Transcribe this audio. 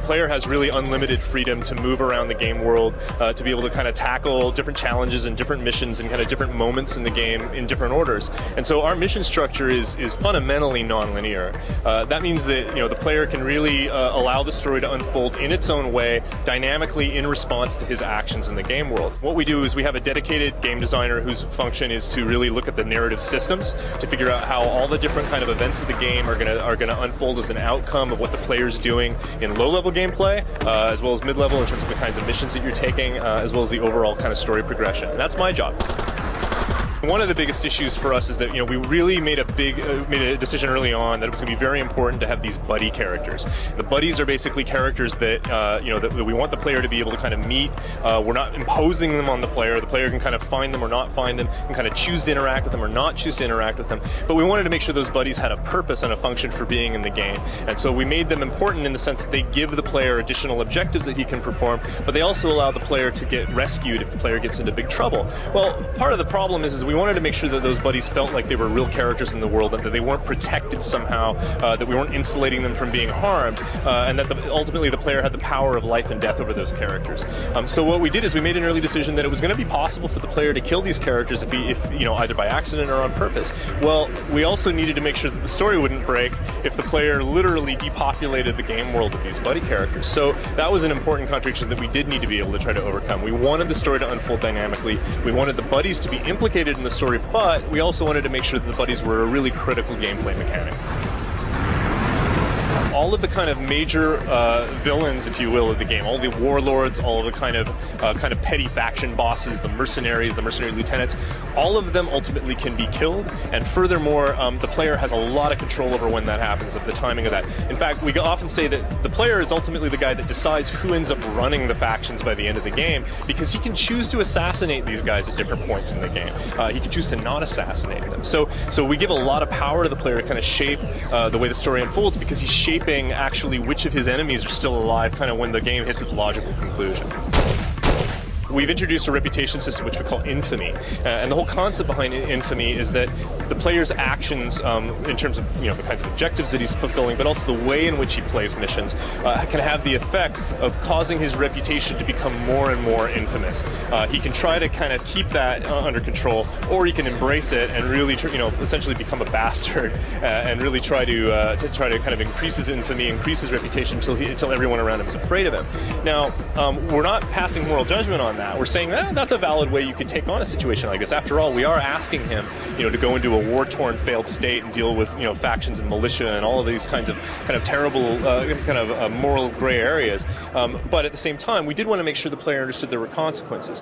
player has really unlimited freedom to move around the game world, to be able to kind of tackle different challenges and different missions and kind of different moments in the game in different orders. And so our mission structure is fundamentally non-linear. That means that the player can really allow the story to unfold in its own way, dynamically in response to his actions in the game world. What we do is we have a dedicated game designer whose function is to really look at the narrative systems to figure out how all the different kind of events of the game are going to unfold as an outcome of what the player's doing in low-level gameplay, as well as mid-level in terms of the kinds of missions that you're taking, as well as the overall kind of story progression. And that's my job. One of the biggest issues for us is that we really made a decision early on that it was going to be very important to have these buddy characters. The buddies are basically characters that that we want the player to be able to kind of meet. We're not imposing them on the player. The player can kind of find them or not find them, and kind of choose to interact with them or not choose to interact with them. But we wanted to make sure those buddies had a purpose and a function for being in the game. And so we made them important in the sense that they give the player additional objectives that he can perform, but they also allow the player to get rescued if the player gets into big trouble. Well, part of the problem is we wanted to make sure that those buddies felt like they were real characters in the world, and that they weren't protected somehow, that we weren't insulating them from being harmed, and that ultimately the player had the power of life and death over those characters. So what we did is we made an early decision that it was going to be possible for the player to kill these characters if either by accident or on purpose. Well, we also needed to make sure that the story wouldn't break if the player literally depopulated the game world with these buddy characters. So that was an important contradiction that we did need to be able to try to overcome. We wanted the story to unfold dynamically. We wanted the buddies to be implicated in the story, but we also wanted to make sure that the buddies were a really critical gameplay mechanic. All of the kind of major villains, if you will, of the game, all the warlords, all of the kind of petty faction bosses, the mercenary lieutenants, all of them ultimately can be killed. And furthermore, the player has a lot of control over when that happens, of the timing of that. In fact, we often say that the player is ultimately the guy that decides who ends up running the factions by the end of the game, because he can choose to assassinate these guys at different points in the game. He can choose to not assassinate them. So we give a lot of power to the player to kind of shape the way the story unfolds, because he's shaping actually which of his enemies are still alive kind of when the game hits its logical conclusion. We've introduced a reputation system which we call infamy, and the whole concept behind infamy is that the player's actions, in terms of the kinds of objectives that he's fulfilling, but also the way in which he plays missions, can have the effect of causing his reputation to become more and more infamous. He can try to kind of keep that under control, or he can embrace it and really, essentially become a bastard, and really try to kind of increase his infamy, increase his reputation until everyone around him is afraid of him. Now, we're not passing moral judgment on that. We're saying that's a valid way you could take on a situation like this. After all, we are asking him, to go into a war-torn, failed state and deal with, factions and militia and all of these kinds of terrible, moral gray areas. But at the same time, we did want to make sure the player understood there were consequences.